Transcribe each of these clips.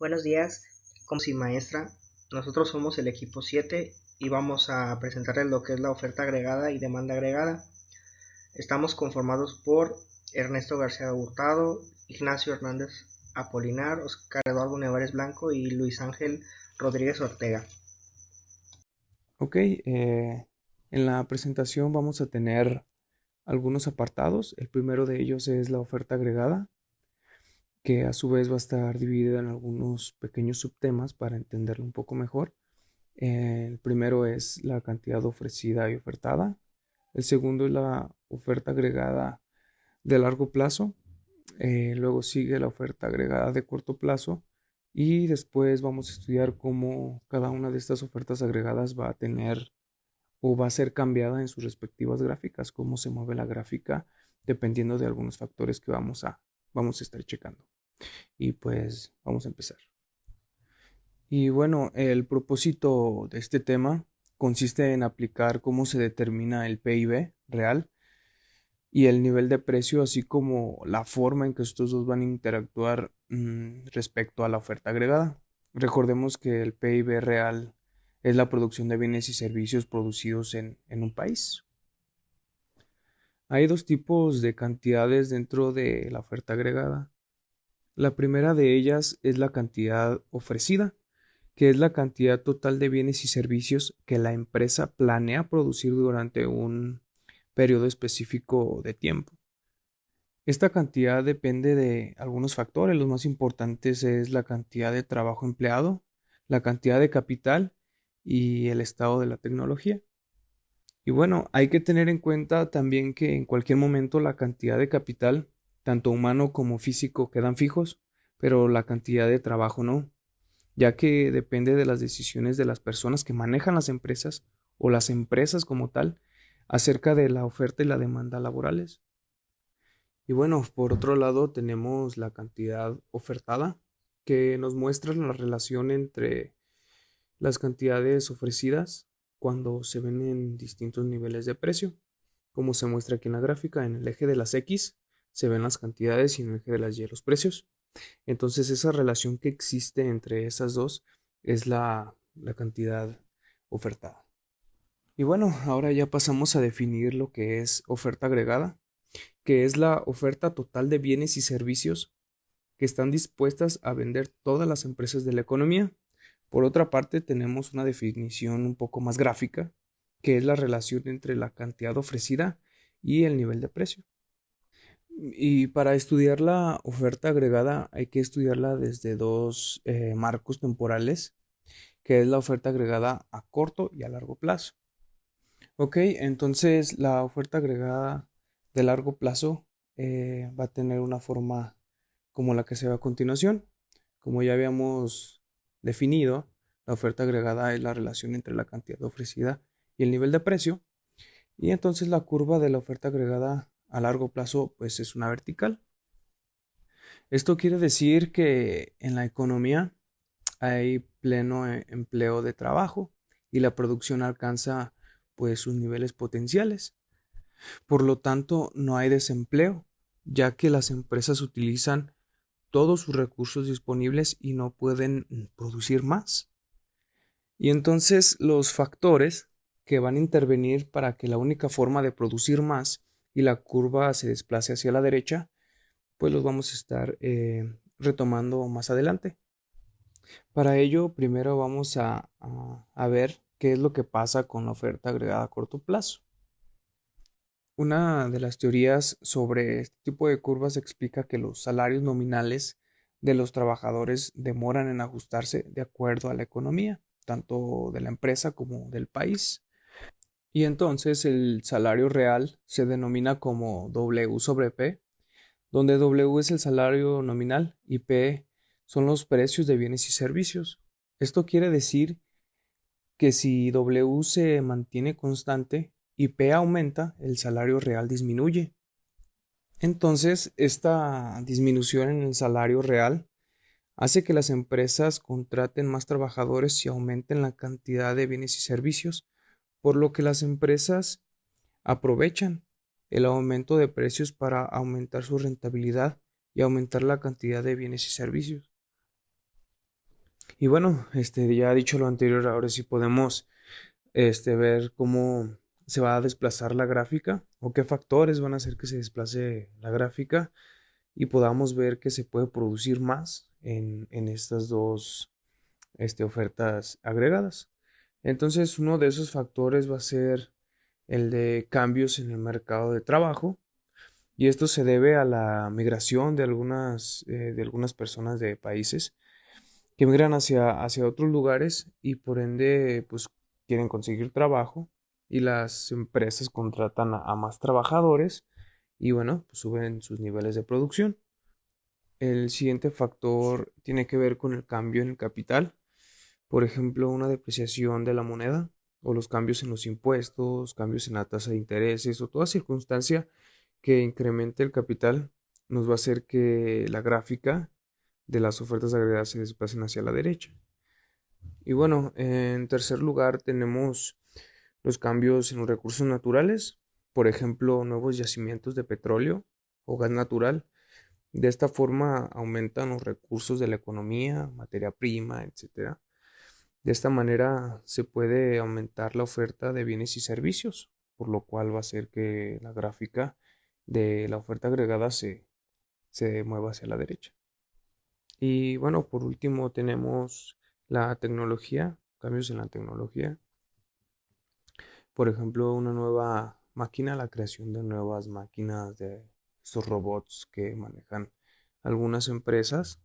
Buenos días, como si maestra. Nosotros somos el equipo 7 y vamos a presentarles lo que es la oferta agregada y demanda agregada. Estamos conformados por Ernesto García Hurtado, Ignacio Hernández Apolinar, Oscar Eduardo Nevares Blanco y Luis Ángel Rodríguez Ortega. Ok, en la presentación vamos a tener algunos apartados. El primero de ellos es la oferta agregada, que a su vez va a estar dividida en algunos pequeños subtemas para entenderlo un poco mejor. El primero es la cantidad ofrecida y ofertada. El segundo es la oferta agregada de largo plazo. Luego sigue la oferta agregada de corto plazo. Y después vamos a estudiar cómo cada una de estas ofertas agregadas va a tener o va a ser cambiada en sus respectivas gráficas, cómo se mueve la gráfica dependiendo de algunos factores que vamos a estar checando. Y pues vamos a empezar. Y bueno, el propósito de este tema consiste en aplicar cómo se determina el PIB real y el nivel de precio, así como la forma en que estos dos van a interactuar respecto a la oferta agregada. Recordemos que el PIB real es la producción de bienes y servicios producidos en un país. Hay dos tipos de cantidades dentro de la oferta agregada. La primera de ellas es la cantidad ofrecida, que es la cantidad total de bienes y servicios que la empresa planea producir durante un periodo específico de tiempo. Esta cantidad depende de algunos factores. Los más importantes es la cantidad de trabajo empleado, la cantidad de capital y el estado de la tecnología. Y bueno, hay que tener en cuenta también que en cualquier momento la cantidad de capital, tanto humano como físico, quedan fijos, pero la cantidad de trabajo no, ya que depende de las decisiones de las personas que manejan las empresas o las empresas como tal acerca de la oferta y la demanda laborales. Y bueno, por otro lado tenemos la cantidad ofertada, que nos muestra la relación entre las cantidades ofrecidas cuando se ven en distintos niveles de precio, como se muestra aquí en la gráfica. En el eje de las X se ven las cantidades y en el eje de las Y los precios. Entonces esa relación que existe entre esas dos es la cantidad ofertada. Y bueno, ahora ya pasamos a definir lo que es oferta agregada, que es la oferta total de bienes y servicios que están dispuestas a vender todas las empresas de la economía. Por otra parte, tenemos una definición un poco más gráfica, que es la relación entre la cantidad ofrecida y el nivel de precio. Y para estudiar la oferta agregada hay que estudiarla desde dos marcos temporales, que es la oferta agregada a corto y a largo plazo. Ok, entonces la oferta agregada de largo plazo va a tener una forma como la que se ve a continuación. Como ya habíamos definido, la oferta agregada es la relación entre la cantidad ofrecida y el nivel de precio. Y entonces la curva de la oferta agregada a largo plazo pues es una vertical. Esto quiere decir que en la economía hay pleno empleo de trabajo y la producción alcanza pues sus niveles potenciales. Por lo tanto, no hay desempleo, ya que las empresas utilizan todos sus recursos disponibles y no pueden producir más. Y entonces los factores que van a intervenir para que la única forma de producir más y la curva se desplace hacia la derecha, pues los vamos a estar retomando más adelante. Para ello, primero vamos a ver qué es lo que pasa con la oferta agregada a corto plazo. Una de las teorías sobre este tipo de curvas explica que los salarios nominales de los trabajadores demoran en ajustarse de acuerdo a la economía, tanto de la empresa como del país. Y entonces el salario real se denomina como W sobre P, donde W es el salario nominal y P son los precios de bienes y servicios. Esto quiere decir que si W se mantiene constante y P aumenta, el salario real disminuye. Entonces, esta disminución en el salario real hace que las empresas contraten más trabajadores y aumenten la cantidad de bienes y servicios, por lo que las empresas aprovechan el aumento de precios para aumentar su rentabilidad y aumentar la cantidad de bienes y servicios. Y bueno, ya dicho lo anterior, ahora sí podemos ver cómo se va a desplazar la gráfica o qué factores van a hacer que se desplace la gráfica y podamos ver que se puede producir más en estas dos ofertas agregadas. Entonces, uno de esos factores va a ser el de cambios en el mercado de trabajo, y esto se debe a la migración de algunas personas de países que migran hacia otros lugares y por ende pues quieren conseguir trabajo, y las empresas contratan a más trabajadores y bueno, pues suben sus niveles de producción. El siguiente factor tiene que ver con el cambio en el capital, por ejemplo, una depreciación de la moneda o los cambios en los impuestos, cambios en la tasa de intereses o toda circunstancia que incremente el capital nos va a hacer que la gráfica de las ofertas agregadas se desplacen hacia la derecha. Y bueno, en tercer lugar tenemos los cambios en los recursos naturales, por ejemplo, nuevos yacimientos de petróleo o gas natural. De esta forma aumentan los recursos de la economía, materia prima, etcétera. De esta manera se puede aumentar la oferta de bienes y servicios, por lo cual va a hacer que la gráfica de la oferta agregada se mueva hacia la derecha. Y bueno, por último tenemos la tecnología, cambios en la tecnología. Por ejemplo, una nueva máquina, la creación de nuevas máquinas, de estos robots que manejan algunas empresas,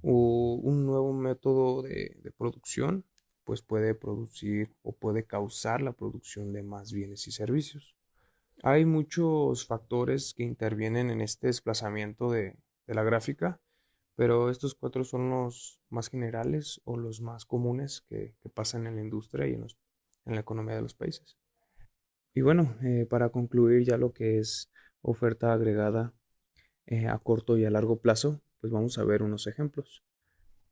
o un nuevo método de producción, pues puede producir o puede causar la producción de más bienes y servicios. Hay muchos factores que intervienen en este desplazamiento de la gráfica, pero estos cuatro son los más generales o los más comunes que pasan en la industria y en la economía de los países. Y bueno, para concluir ya lo que es oferta agregada a corto y a largo plazo, pues vamos a ver unos ejemplos.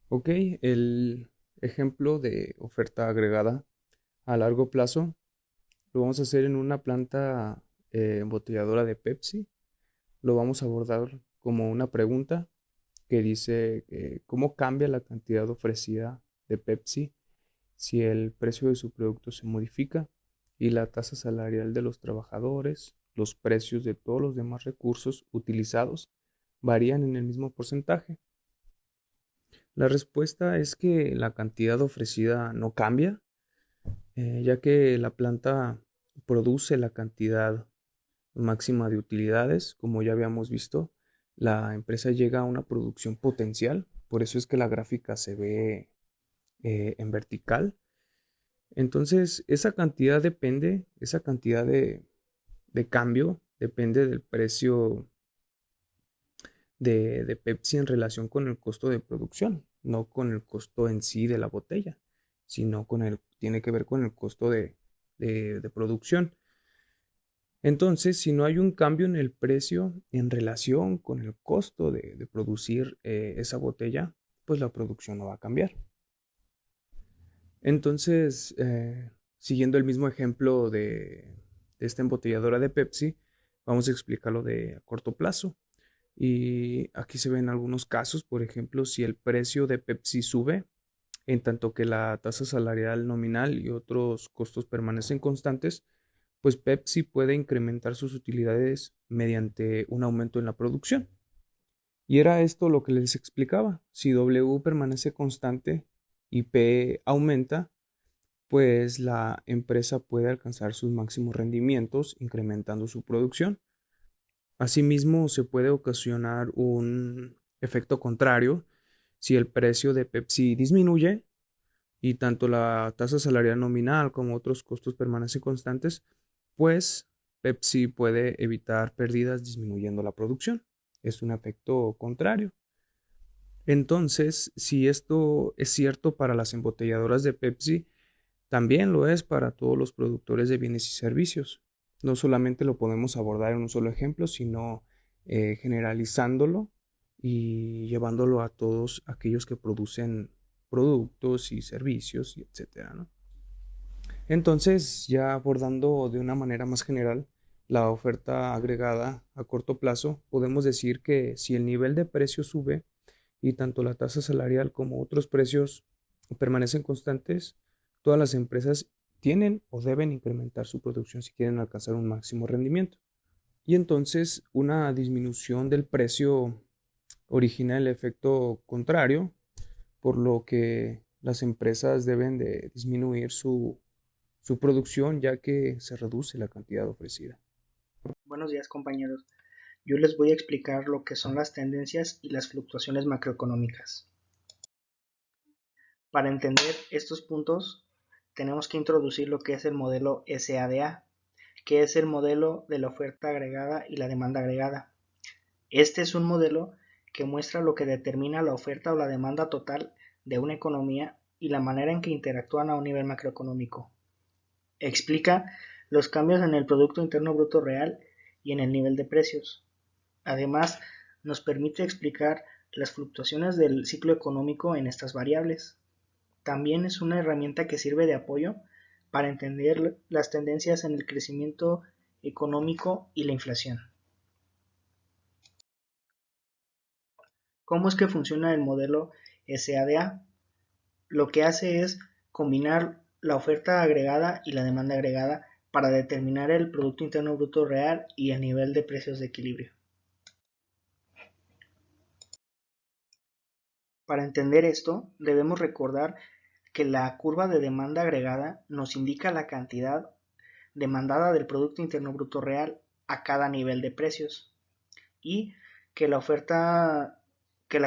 Ok, el ejemplo de oferta agregada a largo plazo lo vamos a hacer en una planta embotelladora de Pepsi. Lo vamos a abordar como una pregunta que dice cómo cambia la cantidad ofrecida de Pepsi si el precio de su producto se modifica y la tasa salarial de los trabajadores, los precios de todos los demás recursos utilizados varían en el mismo porcentaje. La respuesta es que la cantidad ofrecida no cambia, ya que la planta produce la cantidad máxima de utilidades. Como ya habíamos visto, la empresa llega a una producción potencial, por eso es que la gráfica se ve en vertical. Entonces, esa cantidad de cambio depende del precio de Pepsi en relación con el costo de producción, no con el costo en sí de la botella, sino tiene que ver con el costo de producción. Entonces, si no hay un cambio en el precio en relación con el costo de producir esa botella, pues la producción no va a cambiar. Entonces, siguiendo el mismo ejemplo de esta embotelladora de Pepsi, vamos a explicarlo de a corto plazo. Y aquí se ven algunos casos, por ejemplo, si el precio de Pepsi sube, en tanto que la tasa salarial nominal y otros costos permanecen constantes, pues Pepsi puede incrementar sus utilidades mediante un aumento en la producción. Y era esto lo que les explicaba. Si W permanece constante y P aumenta, pues la empresa puede alcanzar sus máximos rendimientos incrementando su producción. Asimismo, se puede ocasionar un efecto contrario si el precio de Pepsi disminuye y tanto la tasa salarial nominal como otros costos permanecen constantes, pues Pepsi puede evitar pérdidas disminuyendo la producción. Es un efecto contrario. Entonces, si esto es cierto para las embotelladoras de Pepsi, también lo es para todos los productores de bienes y servicios. No solamente lo podemos abordar en un solo ejemplo, sino generalizándolo y llevándolo a todos aquellos que producen productos y servicios, y etcétera, ¿no? Entonces, ya abordando de una manera más general la oferta agregada a corto plazo, podemos decir que si el nivel de precio sube y tanto la tasa salarial como otros precios permanecen constantes, todas las empresas tienen o deben incrementar su producción si quieren alcanzar un máximo rendimiento. Y entonces una disminución del precio origina el efecto contrario, por lo que las empresas deben de disminuir su producción ya que se reduce la cantidad ofrecida. Buenos días, compañeros. Yo les voy a explicar lo que son las tendencias y las fluctuaciones macroeconómicas. Para entender estos puntos, tenemos que introducir lo que es el modelo SADA, que es el modelo de la oferta agregada y la demanda agregada. Este es un modelo que muestra lo que determina la oferta o la demanda total de una economía y la manera en que interactúan a un nivel macroeconómico. Explica los cambios en el Producto Interno Bruto Real y en el nivel de precios. Además, nos permite explicar las fluctuaciones del ciclo económico en estas variables. También es una herramienta que sirve de apoyo para entender las tendencias en el crecimiento económico y la inflación. ¿Cómo es que funciona el modelo SADA? Lo que hace es combinar la oferta agregada y la demanda agregada para determinar el Producto Interno Bruto Real y el nivel de precios de equilibrio. Para entender esto, debemos recordar que la curva de demanda agregada nos indica la cantidad demandada del Producto Interno Bruto Real a cada nivel de precios y que la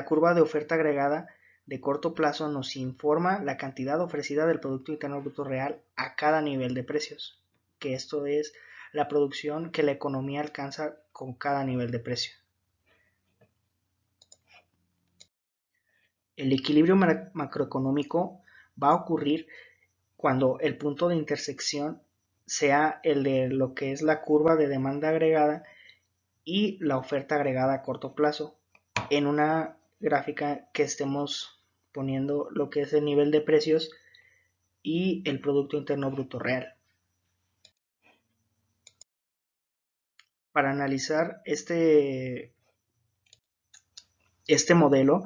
curva de oferta agregada de corto plazo nos informa la cantidad ofrecida del Producto Interno Bruto Real a cada nivel de precios, que esto es la producción que la economía alcanza con cada nivel de precio. El equilibrio macroeconómico va a ocurrir cuando el punto de intersección sea el de lo que es la curva de demanda agregada y la oferta agregada a corto plazo. En una gráfica que estemos poniendo lo que es el nivel de precios y el Producto Interno Bruto Real. Para analizar este modelo,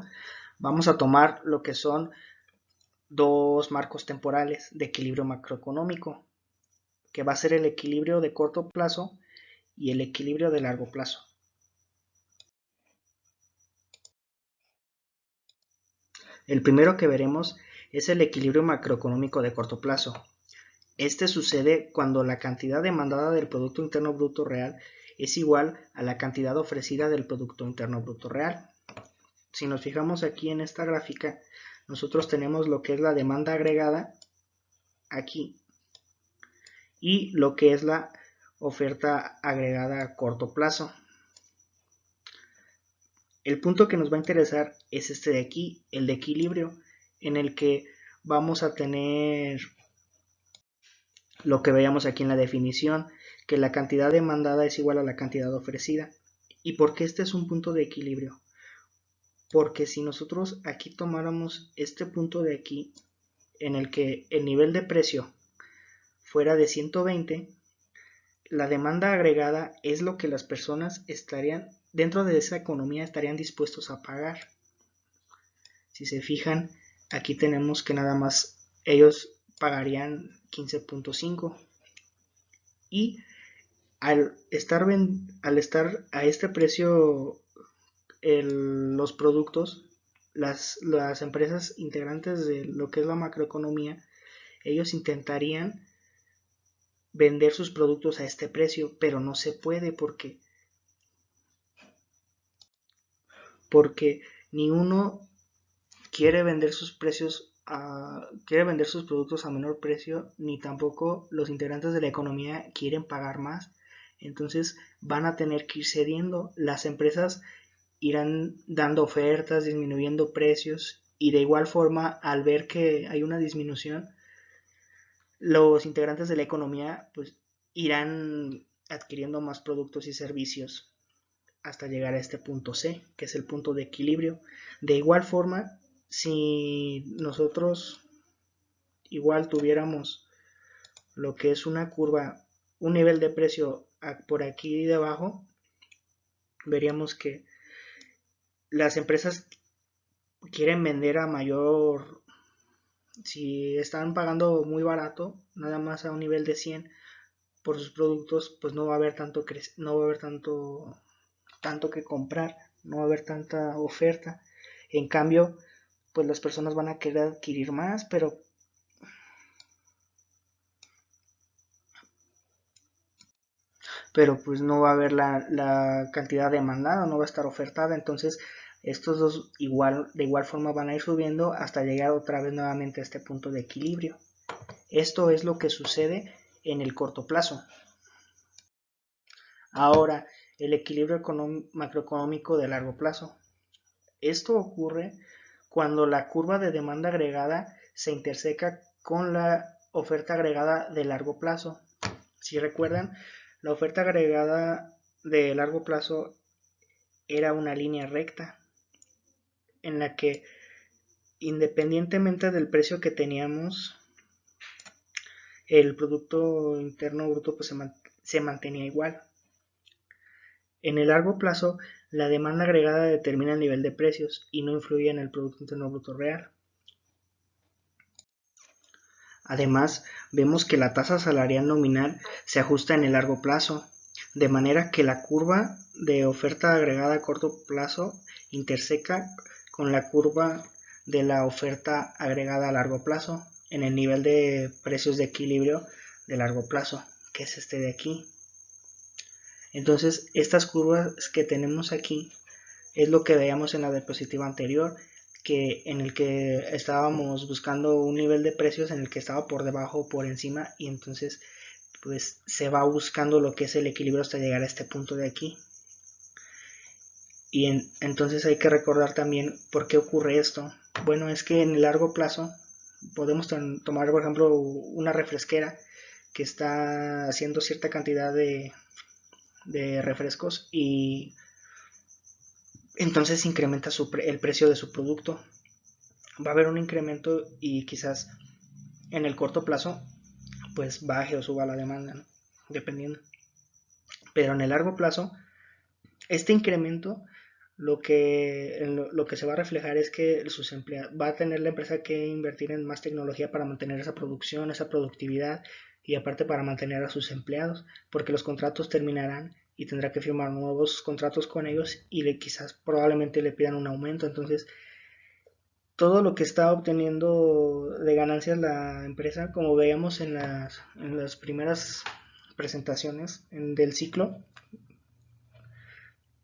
vamos a tomar lo que son dos marcos temporales de equilibrio macroeconómico, que va a ser el equilibrio de corto plazo y el equilibrio de largo plazo. El primero que veremos es el equilibrio macroeconómico de corto plazo. Este sucede cuando la cantidad demandada del Producto Interno Bruto Real es igual a la cantidad ofrecida del Producto Interno Bruto Real. Si nos fijamos aquí en esta gráfica, nosotros tenemos lo que es la demanda agregada aquí y lo que es la oferta agregada a corto plazo. El punto que nos va a interesar es este de aquí, el de equilibrio, en el que vamos a tener lo que veíamos aquí en la definición, que la cantidad demandada es igual a la cantidad ofrecida. ¿Y por qué este es un punto de equilibrio? Porque si nosotros aquí tomáramos este punto de aquí, en el que el nivel de precio fuera de 120, la demanda agregada es lo que las personas estarían, dentro de esa economía, estarían dispuestos a pagar. Si se fijan, aquí tenemos que nada más ellos pagarían 15.5 y al estar a este precio los productos, las empresas integrantes de lo que es la macroeconomía, ellos intentarían vender sus productos a este precio, pero no se puede porque ni uno quiere vender sus productos a menor precio, ni tampoco los integrantes de la economía quieren pagar más. Entonces van a tener que ir cediendo. Las empresas irán dando ofertas, disminuyendo precios y de igual forma, al ver que hay una disminución, los integrantes de la economía pues irán adquiriendo más productos y servicios hasta llegar a este punto C, que es el punto de equilibrio. De igual forma, si nosotros igual tuviéramos lo que es una curva, un nivel de precio por aquí debajo, veríamos que las empresas quieren vender a mayor Si están pagando muy barato, nada más a un nivel de 100 por sus productos, pues no va a haber no va a haber tanto que comprar, no va a haber tanta oferta. En cambio, pues las personas van a querer adquirir más, pero pues no va a haber la cantidad demandada, no va a estar ofertada. Entonces estos dos de igual forma van a ir subiendo hasta llegar otra vez nuevamente a este punto de equilibrio. Esto es lo que sucede en el corto plazo. Ahora, el equilibrio macroeconómico de largo plazo. Esto ocurre cuando la curva de demanda agregada se interseca con la oferta agregada de largo plazo. Si recuerdan, la oferta agregada de largo plazo era una línea recta en la que, independientemente del precio que teníamos, el Producto Interno Bruto pues se mantenía igual. En el largo plazo, la demanda agregada determina el nivel de precios y no influye en el Producto Interno Bruto real. Además, vemos que la tasa salarial nominal se ajusta en el largo plazo, de manera que la curva de oferta agregada a corto plazo interseca con la curva de la oferta agregada a largo plazo en el nivel de precios de equilibrio de largo plazo, que es este de aquí. Entonces, estas curvas que tenemos aquí es lo que veíamos en la diapositiva anterior, en el que estábamos buscando un nivel de precios en el que estaba por debajo o por encima, y entonces pues se va buscando lo que es el equilibrio hasta llegar a este punto de aquí. Y entonces hay que recordar también por qué ocurre esto. Bueno, es que en el largo plazo podemos tomar, por ejemplo, una refresquera que está haciendo cierta cantidad de refrescos, y entonces incrementa el precio de su producto. Va a haber un incremento y quizás en el corto plazo pues baje o suba la demanda, ¿no? Dependiendo. Pero en el largo plazo, este incremento lo que se va a reflejar es que sus empleados va a tener la empresa que invertir en más tecnología para mantener esa producción, esa productividad, y aparte para mantener a sus empleados, porque los contratos terminarán y tendrá que firmar nuevos contratos con ellos y quizás probablemente le pidan un aumento. Entonces todo lo que está obteniendo de ganancias la empresa, como veíamos en las primeras presentaciones del ciclo,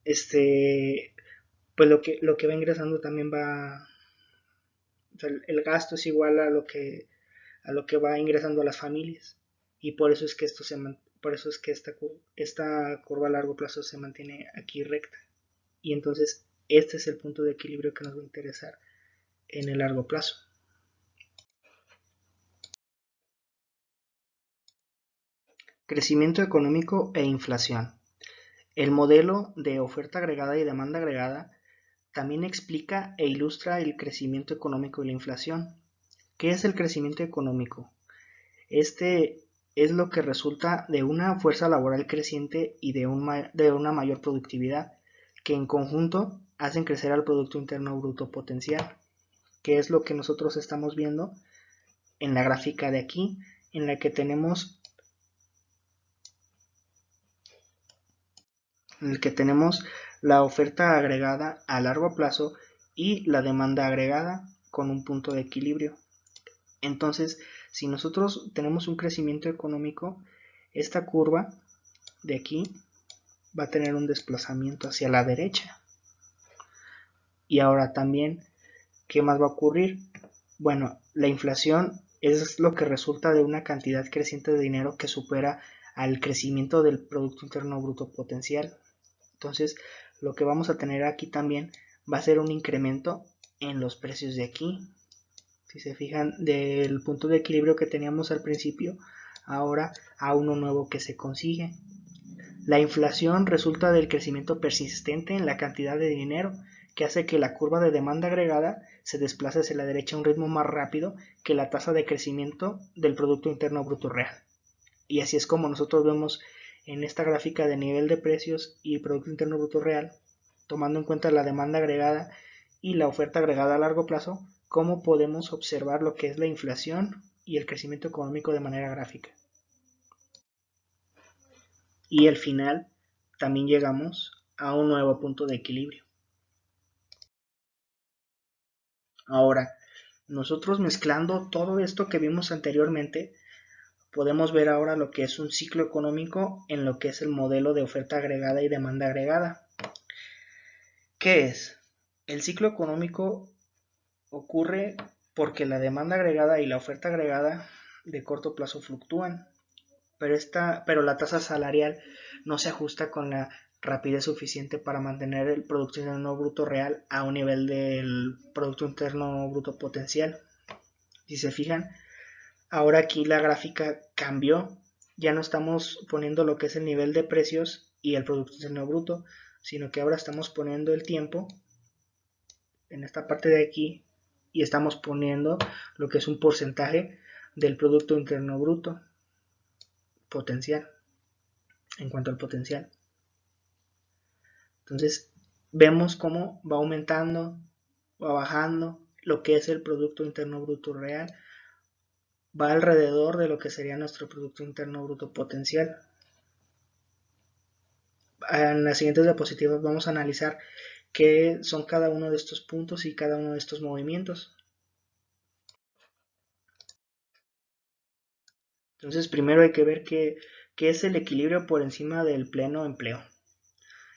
este, pues lo que va ingresando también o sea, el gasto es igual a lo que va ingresando a las familias, y por eso es que por eso es que esta curva a largo plazo se mantiene aquí recta, y entonces este es el punto de equilibrio que nos va a interesar en el largo plazo. Crecimiento económico e inflación. El modelo de oferta agregada y demanda agregada también explica e ilustra el crecimiento económico y la inflación. ¿Qué es el crecimiento económico? Este es lo que resulta de una fuerza laboral creciente y de una mayor productividad, que en conjunto hacen crecer al Producto Interno Bruto potencial, que es lo que nosotros estamos viendo en la gráfica de aquí, en la que tenemos en el que tenemos la oferta agregada a largo plazo y la demanda agregada con un punto de equilibrio. Entonces, si nosotros tenemos un crecimiento económico, esta curva de aquí va a tener un desplazamiento hacia la derecha. Y ahora también, ¿qué más va a ocurrir? Bueno, la inflación es lo que resulta de una cantidad creciente de dinero que supera al crecimiento del Producto Interno Bruto potencial. Entonces, lo que vamos a tener aquí también va a ser un incremento en los precios de aquí. Si se fijan, del punto de equilibrio que teníamos al principio, ahora a uno nuevo que se consigue. La inflación resulta del crecimiento persistente en la cantidad de dinero, que hace que la curva de demanda agregada se desplace hacia la derecha a un ritmo más rápido que la tasa de crecimiento del Producto Interno Bruto real. Y así es como nosotros vemos en esta gráfica de nivel de precios y Producto Interno Bruto real, tomando en cuenta la demanda agregada y la oferta agregada a largo plazo, cómo podemos observar lo que es la inflación y el crecimiento económico de manera gráfica. Y al final también llegamos a un nuevo punto de equilibrio. Ahora, nosotros mezclando todo esto que vimos anteriormente, podemos ver ahora lo que es un ciclo económico en lo que es el modelo de oferta agregada y demanda agregada. ¿Qué es? El ciclo económico ocurre porque la demanda agregada y la oferta agregada de corto plazo fluctúan, pero la tasa salarial no se ajusta con la rapidez suficiente para mantener el Producto Interno Bruto real a un nivel del Producto Interno Bruto potencial. Si se fijan, ahora aquí la gráfica cambió, ya no estamos poniendo lo que es el nivel de precios y el Producto Interno Bruto, sino que ahora estamos poniendo el tiempo en esta parte de aquí y estamos poniendo lo que es un porcentaje del Producto Interno Bruto potencial, en cuanto al potencial. Entonces vemos cómo va aumentando, va bajando lo que es el Producto Interno Bruto real, va alrededor de lo que sería nuestro Producto Interno Bruto potencial. En las siguientes diapositivas vamos a analizar qué son cada uno de estos puntos y cada uno de estos movimientos. Entonces primero hay que ver qué es el equilibrio por encima del pleno empleo.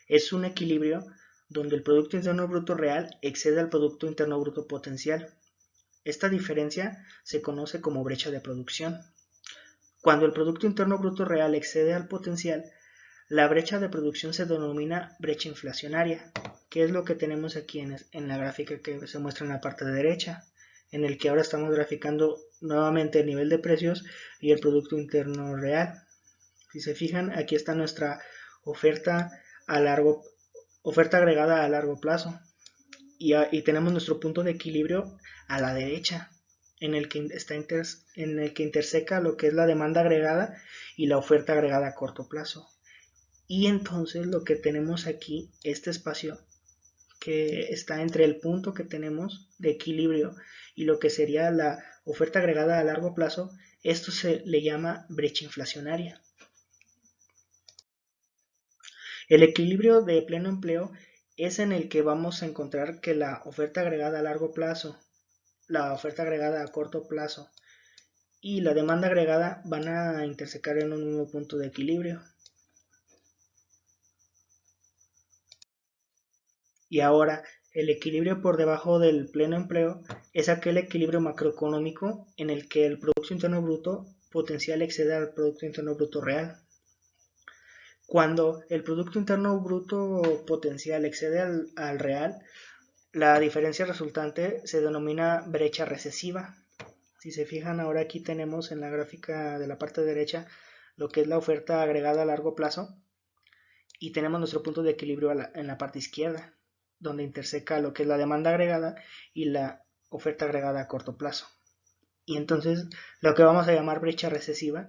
Es un equilibrio donde el Producto Interno Bruto real excede al Producto Interno Bruto potencial. Esta diferencia se conoce como brecha de producción. Cuando el Producto Interno Bruto real excede al potencial, la brecha de producción se denomina brecha inflacionaria, que es lo que tenemos aquí en la gráfica que se muestra en la parte derecha, en el que ahora estamos graficando nuevamente el nivel de precios y el Producto Interno real. Si se fijan, aquí está nuestra oferta agregada a largo plazo y tenemos nuestro punto de equilibrio a la derecha, en el que interseca lo que es la demanda agregada y la oferta agregada a corto plazo. Y entonces lo que tenemos aquí, este espacio que está entre el punto que tenemos de equilibrio y lo que sería la oferta agregada a largo plazo, esto se le llama brecha inflacionaria. El equilibrio de pleno empleo es en el que vamos a encontrar que la oferta agregada a largo plazo, la oferta agregada a corto plazo y la demanda agregada van a intersecar en un mismo punto de equilibrio. Y ahora, el equilibrio por debajo del pleno empleo es aquel equilibrio macroeconómico en el que el Producto Interno Bruto potencial excede al Producto Interno Bruto real. Cuando el Producto Interno Bruto potencial excede al real, la diferencia resultante se denomina brecha recesiva. Si se fijan, ahora aquí tenemos en la gráfica de la parte derecha lo que es la oferta agregada a largo plazo y tenemos nuestro punto de equilibrio en la parte izquierda, donde interseca lo que es la demanda agregada y la oferta agregada a corto plazo. Y entonces lo que vamos a llamar brecha recesiva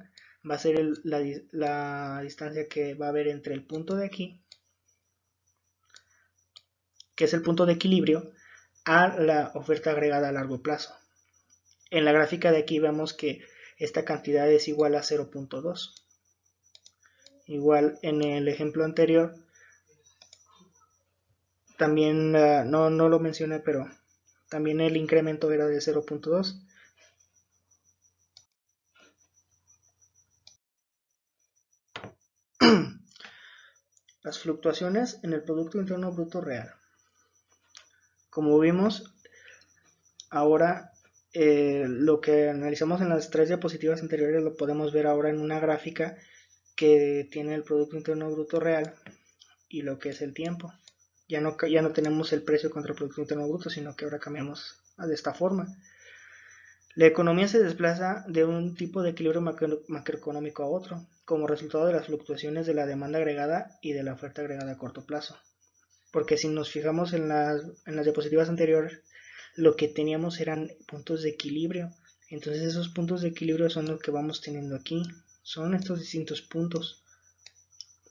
va a ser la distancia que va a haber entre el punto de aquí, que es el punto de equilibrio, a la oferta agregada a largo plazo. En la gráfica de aquí vemos que esta cantidad es igual a 0.2. Igual en el ejemplo anterior, también no lo mencioné, pero también el incremento era de 0.2. Las fluctuaciones en el Producto Interno Bruto real. Como vimos, ahora lo que analizamos en las 3 diapositivas anteriores lo podemos ver ahora en una gráfica que tiene el Producto Interno Bruto real y lo que es el tiempo. Ya no tenemos el precio contra el Producto Interno Bruto, sino que ahora cambiamos de esta forma. La economía se desplaza de un tipo de equilibrio macroeconómico a otro, como resultado de las fluctuaciones de la demanda agregada y de la oferta agregada a corto plazo. Porque si nos fijamos en las diapositivas anteriores, lo que teníamos eran puntos de equilibrio. Entonces esos puntos de equilibrio son los que vamos teniendo aquí. Son estos distintos puntos.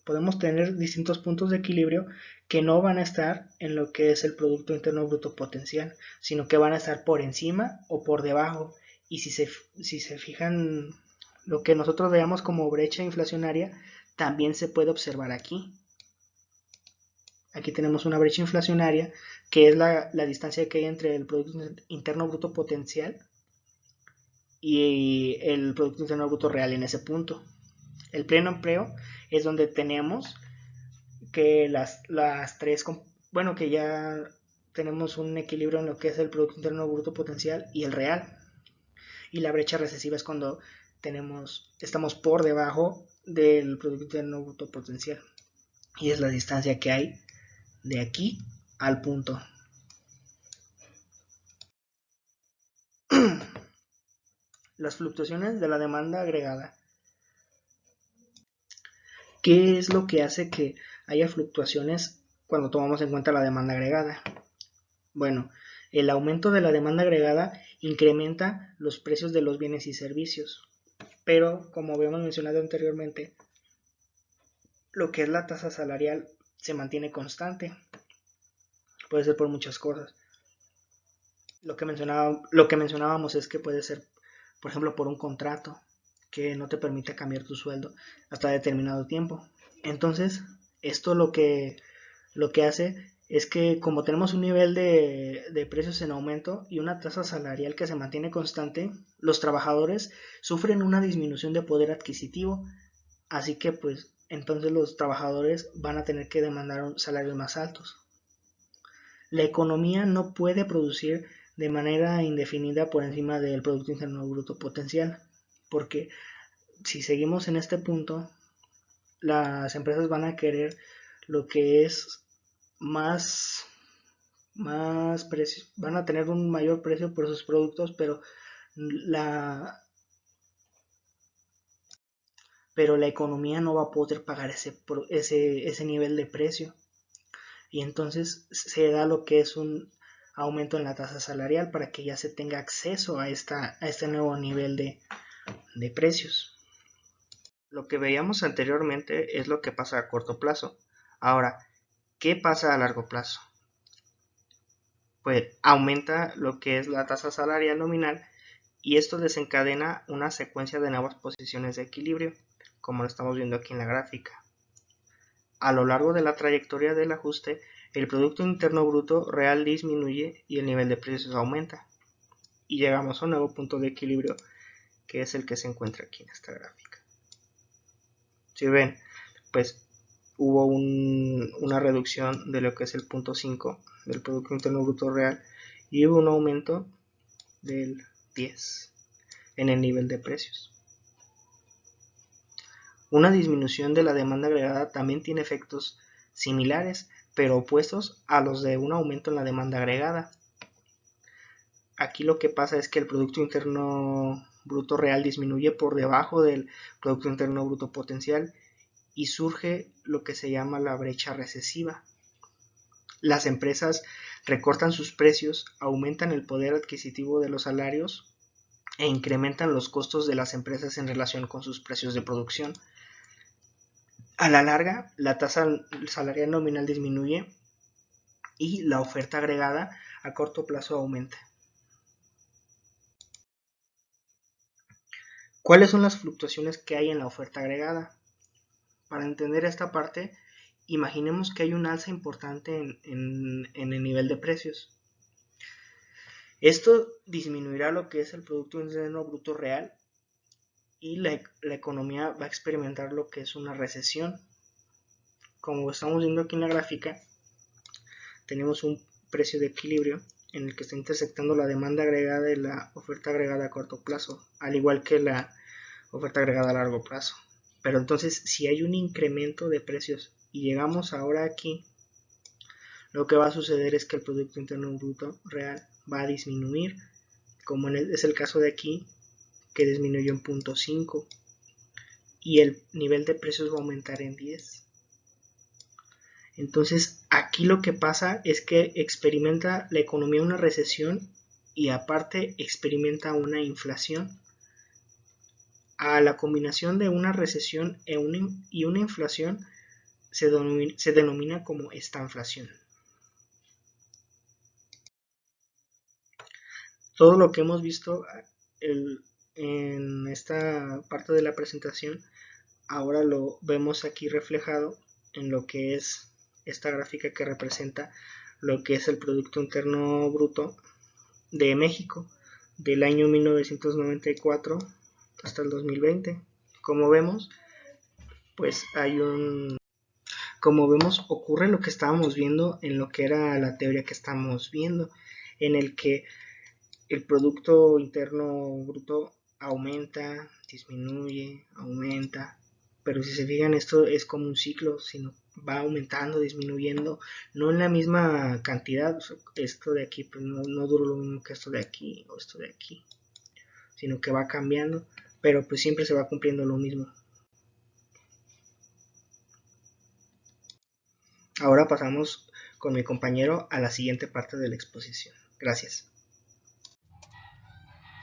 podemos tener distintos puntos de equilibrio que no van a estar en lo que es el Producto Interno Bruto potencial, sino que van a estar por encima o por debajo. Y si se fijan, lo que nosotros veamos como brecha inflacionaria también se puede observar aquí. Aquí tenemos una brecha inflacionaria que es la distancia que hay entre el Producto Interno Bruto potencial y el Producto Interno Bruto real en ese punto. El pleno empleo es donde tenemos que las tres, bueno, que ya tenemos un equilibrio en lo que es el Producto Interno Bruto potencial y el real. Y la brecha recesiva es cuando estamos por debajo del Producto Interno Bruto potencial. Y es la distancia que hay de aquí al punto. Las fluctuaciones de la demanda agregada. ¿Qué es lo que hace que haya fluctuaciones cuando tomamos en cuenta la demanda agregada? Bueno, el aumento de la demanda agregada incrementa los precios de los bienes y servicios, pero como habíamos mencionado anteriormente, lo que es la tasa salarial se mantiene constante. Puede ser por muchas cosas. Lo que mencionábamos es que puede ser, por ejemplo, por un contrato que no te permite cambiar tu sueldo hasta determinado tiempo. Entonces, esto lo que hace es que como tenemos un nivel de precios en aumento y una tasa salarial que se mantiene constante, los trabajadores sufren una disminución de poder adquisitivo, así que pues entonces los trabajadores van a tener que demandar salarios más altos. La economía no puede producir de manera indefinida por encima del Producto Interno Bruto potencial, porque si seguimos en este punto, las empresas van a querer lo que es más precio, van a tener un mayor precio por sus productos, pero la economía no va a poder pagar ese nivel de precio, y entonces se da lo que es un aumento en la tasa salarial para que ya se tenga acceso a este nuevo nivel de precios. Lo que veíamos anteriormente es lo que pasa a corto plazo. Ahora, ¿qué pasa a largo plazo? Pues aumenta lo que es la tasa salarial nominal y esto desencadena una secuencia de nuevas posiciones de equilibrio, como lo estamos viendo aquí en la gráfica. A lo largo de la trayectoria del ajuste, el Producto Interno Bruto real disminuye y el nivel de precios aumenta. Y llegamos a un nuevo punto de equilibrio, que es el que se encuentra aquí en esta gráfica. Si ven, pues hubo una reducción de lo que es el punto 5 del Producto Interno Bruto real y hubo un aumento del 10 en el nivel de precios. Una disminución de la demanda agregada también tiene efectos similares, pero opuestos a los de un aumento en la demanda agregada. Aquí lo que pasa es que el Producto Interno Bruto real disminuye por debajo del Producto Interno Bruto potencial y surge lo que se llama la brecha recesiva. Las empresas recortan sus precios, aumentan el poder adquisitivo de los salarios e incrementan los costos de las empresas en relación con sus precios de producción. A la larga, la tasa salarial nominal disminuye y la oferta agregada a corto plazo aumenta. ¿Cuáles son las fluctuaciones que hay en la oferta agregada? Para entender esta parte, imaginemos que hay un alza importante en el nivel de precios. Esto disminuirá lo que es el Producto Interno Bruto real y la economía va a experimentar lo que es una recesión. Como estamos viendo aquí en la gráfica, tenemos un precio de equilibrio en el que está intersectando la demanda agregada y la oferta agregada a corto plazo, al igual que la oferta agregada a largo plazo. Pero entonces, si hay un incremento de precios y llegamos ahora aquí, lo que va a suceder es que el Producto Interno Bruto real va a disminuir, como es el caso de aquí, que disminuyó en 0.5 y el nivel de precios va a aumentar en 10. Entonces aquí lo que pasa es que experimenta la economía una recesión y aparte experimenta una inflación. A la combinación de una recesión y una inflación se denomina como estanflación. Todo lo que hemos visto en esta parte de la presentación, ahora lo vemos aquí reflejado en lo que es esta gráfica que representa lo que es el Producto Interno Bruto de México del año 1994 hasta el 2020. Como vemos, pues como vemos, ocurre lo que estábamos viendo en lo que era la teoría que estamos viendo, en el que el Producto Interno Bruto aumenta, disminuye, aumenta, pero si se fijan esto es como un ciclo, sino va aumentando, disminuyendo, no en la misma cantidad, esto de aquí pues no dura lo mismo que esto de aquí o esto de aquí, sino que va cambiando, pero pues siempre se va cumpliendo lo mismo. Ahora pasamos con mi compañero a la siguiente parte de la exposición. Gracias.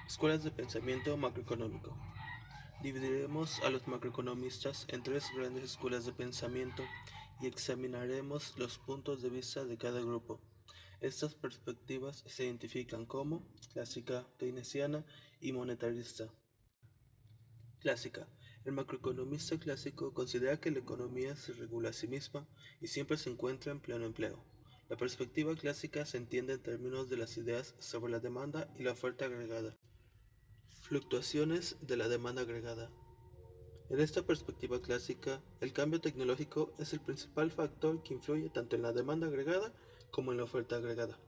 Escuelas de pensamiento macroeconómico. Dividiremos a los macroeconomistas en tres grandes escuelas de pensamiento y examinaremos los puntos de vista de cada grupo. Estas perspectivas se identifican como clásica, keynesiana y monetarista. Clásica. El macroeconomista clásico considera que la economía se regula a sí misma y siempre se encuentra en pleno empleo. La perspectiva clásica se entiende en términos de las ideas sobre la demanda y la oferta agregada. Fluctuaciones de la demanda agregada. En esta perspectiva clásica, el cambio tecnológico es el principal factor que influye tanto en la demanda agregada como en la oferta agregada.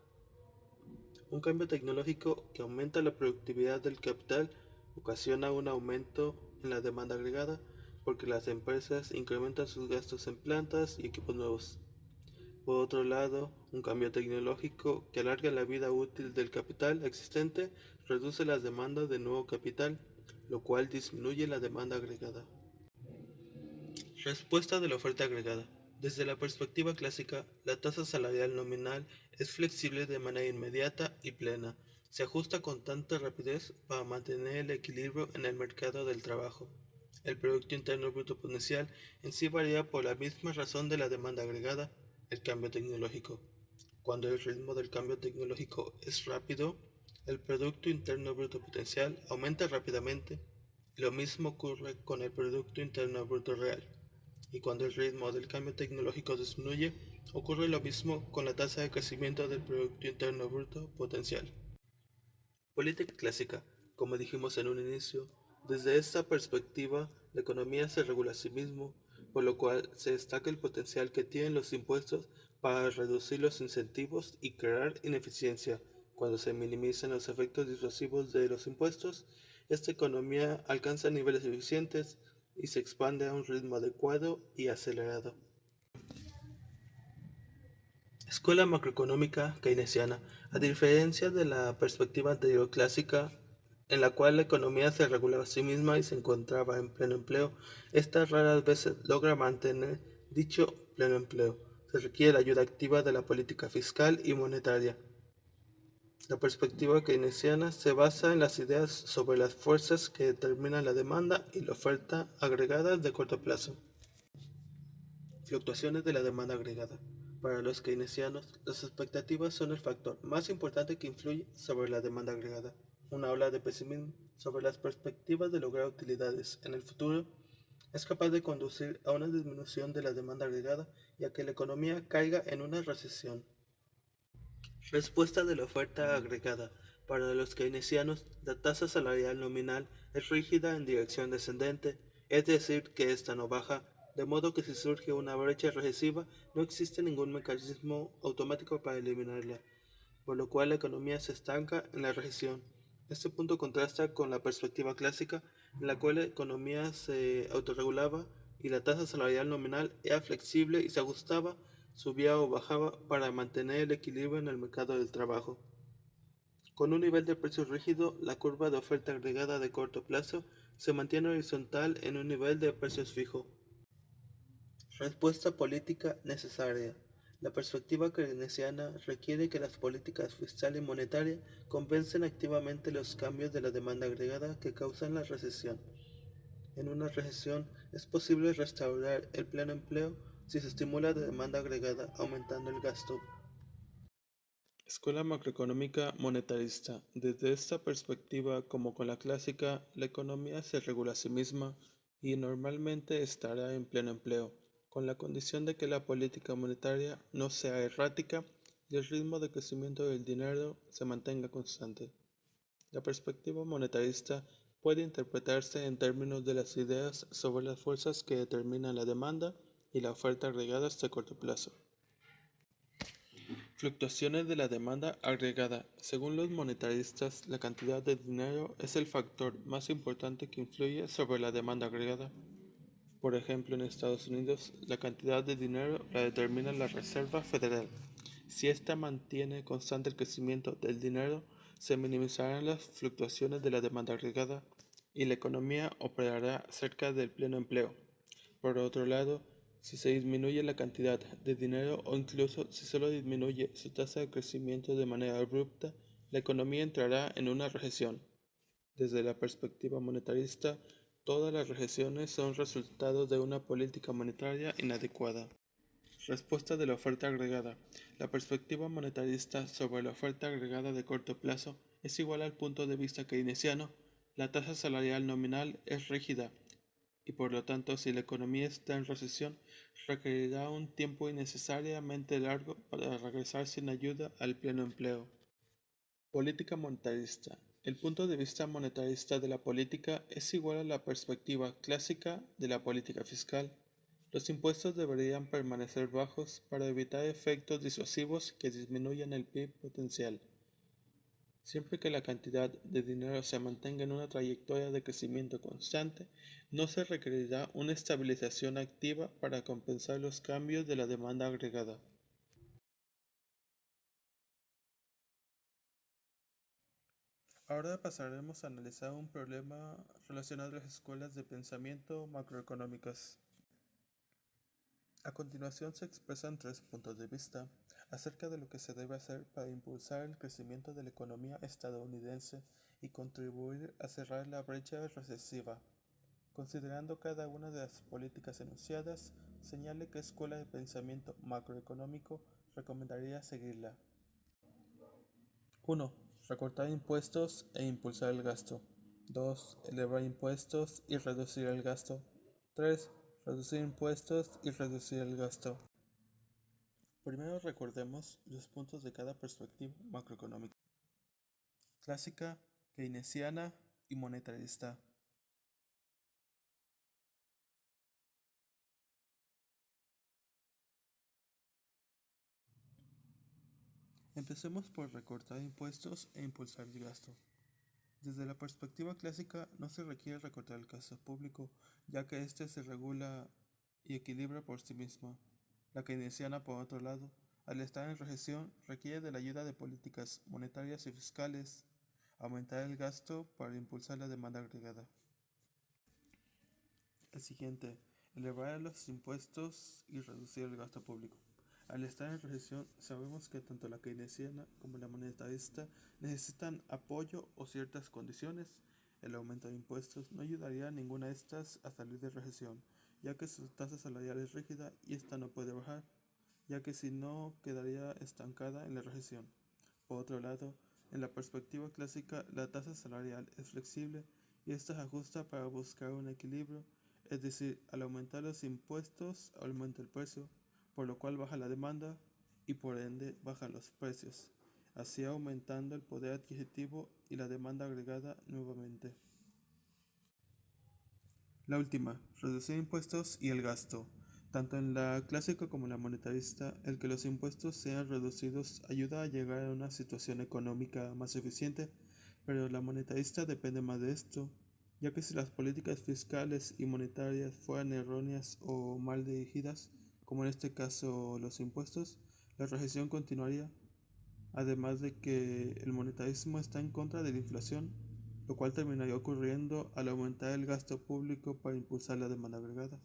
Un cambio tecnológico que aumenta la productividad del capital ocasiona un aumento en la demanda agregada porque las empresas incrementan sus gastos en plantas y equipos nuevos. Por otro lado, un cambio tecnológico que alarga la vida útil del capital existente reduce las demandas de nuevo capital, lo cual disminuye la demanda agregada. Respuesta de la oferta agregada. Desde la perspectiva clásica, la tasa salarial nominal es flexible de manera inmediata y plena. Se ajusta con tanta rapidez para mantener el equilibrio en el mercado del trabajo. El Producto Interno Bruto potencial en sí varía por la misma razón de la demanda agregada, el cambio tecnológico. Cuando el ritmo del cambio tecnológico es rápido, el Producto Interno Bruto potencial aumenta rápidamente, y lo mismo ocurre con el Producto Interno Bruto real. Y cuando el ritmo del cambio tecnológico disminuye, ocurre lo mismo con la tasa de crecimiento del Producto Interno Bruto potencial. Política clásica. Como dijimos en un inicio, desde esta perspectiva, la economía se regula a sí mismo, por lo cual se destaca el potencial que tienen los impuestos para reducir los incentivos y crear ineficiencia. Cuando se minimizan los efectos disuasivos de los impuestos, esta economía alcanza niveles eficientes y se expande a un ritmo adecuado y acelerado. Escuela macroeconómica keynesiana. A diferencia de la perspectiva anterior clásica, en la cual la economía se regulaba a sí misma y se encontraba en pleno empleo, esta raras veces logra mantener dicho pleno empleo. Se requiere la ayuda activa de la política fiscal y monetaria. La perspectiva keynesiana se basa en las ideas sobre las fuerzas que determinan la demanda y la oferta agregadas de corto plazo. Fluctuaciones de la demanda agregada. Para los keynesianos, las expectativas son el factor más importante que influye sobre la demanda agregada. Una ola de pesimismo sobre las perspectivas de lograr utilidades en el futuro es capaz de conducir a una disminución de la demanda agregada y a que la economía caiga en una recesión. Respuesta de la oferta agregada. Para los keynesianos, la tasa salarial nominal es rígida en dirección descendente, es decir, que ésta no baja, de modo que si surge una brecha recesiva, no existe ningún mecanismo automático para eliminarla, por lo cual la economía se estanca en la recesión. Este punto contrasta con la perspectiva clásica, en la cual la economía se autorregulaba y la tasa salarial nominal era flexible y se ajustaba, subía o bajaba para mantener el equilibrio en el mercado del trabajo. Con un nivel de precios rígido, la curva de oferta agregada de corto plazo se mantiene horizontal en un nivel de precios fijo. Respuesta política necesaria. La perspectiva keynesiana requiere que las políticas fiscal y monetaria compensen activamente los cambios de la demanda agregada que causan la recesión. En una recesión es posible restaurar el pleno empleo si se estimula la demanda agregada aumentando el gasto. Escuela macroeconómica monetarista. Desde esta perspectiva, como con la clásica, la economía se regula a sí misma y normalmente estará en pleno empleo, con la condición de que la política monetaria no sea errática y el ritmo de crecimiento del dinero se mantenga constante. La perspectiva monetarista puede interpretarse en términos de las ideas sobre las fuerzas que determinan la demanda y la oferta agregadas a corto plazo. Fluctuaciones de la demanda agregada. Según los monetaristas, la cantidad de dinero es el factor más importante que influye sobre la demanda agregada. Por ejemplo, en Estados Unidos, la cantidad de dinero la determina la Reserva Federal. Si ésta mantiene constante el crecimiento del dinero, se minimizarán las fluctuaciones de la demanda agregada y la economía operará cerca del pleno empleo. Por otro lado, si se disminuye la cantidad de dinero o incluso si solo disminuye su tasa de crecimiento de manera abrupta, la economía entrará en una recesión. Desde la perspectiva monetarista, todas las recesiones son resultado de una política monetaria inadecuada. Respuesta de la oferta agregada. La perspectiva monetarista sobre la oferta agregada de corto plazo es igual al punto de vista keynesiano. La tasa salarial nominal es rígida y por lo tanto si la economía está en recesión requerirá un tiempo innecesariamente largo para regresar sin ayuda al pleno empleo. Política monetarista. El punto de vista monetarista de la política es igual a la perspectiva clásica de la política fiscal. Los impuestos deberían permanecer bajos para evitar efectos disuasivos que disminuyan el PIB potencial. Siempre que la cantidad de dinero se mantenga en una trayectoria de crecimiento constante, no se requerirá una estabilización activa para compensar los cambios de la demanda agregada. Ahora pasaremos a analizar un problema relacionado a las escuelas de pensamiento macroeconómicas. A continuación se expresan tres puntos de vista acerca de lo que se debe hacer para impulsar el crecimiento de la economía estadounidense y contribuir a cerrar la brecha recesiva. Considerando cada una de las políticas enunciadas, señale qué escuela de pensamiento macroeconómico recomendaría seguirla. 1. Recortar impuestos e impulsar el gasto. 2. Elevar impuestos y reducir el gasto. 3. Reducir impuestos y reducir el gasto. Primero recordemos los puntos de cada perspectiva macroeconómica. Clásica, keynesiana y monetarista. Empecemos por recortar impuestos e impulsar el gasto. Desde la perspectiva clásica no se requiere recortar el gasto público, ya que éste se regula y equilibra por sí mismo. La keynesiana, por otro lado, al estar en recesión, requiere de la ayuda de políticas monetarias y fiscales, aumentar el gasto para impulsar la demanda agregada. El siguiente, elevar los impuestos y reducir el gasto público. Al estar en recesión, sabemos que tanto la keynesiana como la monetarista necesitan apoyo o ciertas condiciones. El aumento de impuestos no ayudaría a ninguna de estas a salir de recesión, ya que su tasa salarial es rígida y esta no puede bajar, ya que si no quedaría estancada en la recesión. Por otro lado, en la perspectiva clásica, la tasa salarial es flexible y esta se ajusta para buscar un equilibrio, es decir, al aumentar los impuestos aumenta el precio, por lo cual baja la demanda y por ende bajan los precios, así aumentando el poder adquisitivo y la demanda agregada nuevamente. La última, reducir impuestos y el gasto. Tanto en la clásica como en la monetarista, el que los impuestos sean reducidos ayuda a llegar a una situación económica más eficiente, pero la monetarista depende más de esto, ya que si las políticas fiscales y monetarias fueran erróneas o mal dirigidas, como en este caso los impuestos, la recesión continuaría, además de que el monetarismo está en contra de la inflación, lo cual terminaría ocurriendo al aumentar el gasto público para impulsar la demanda agregada.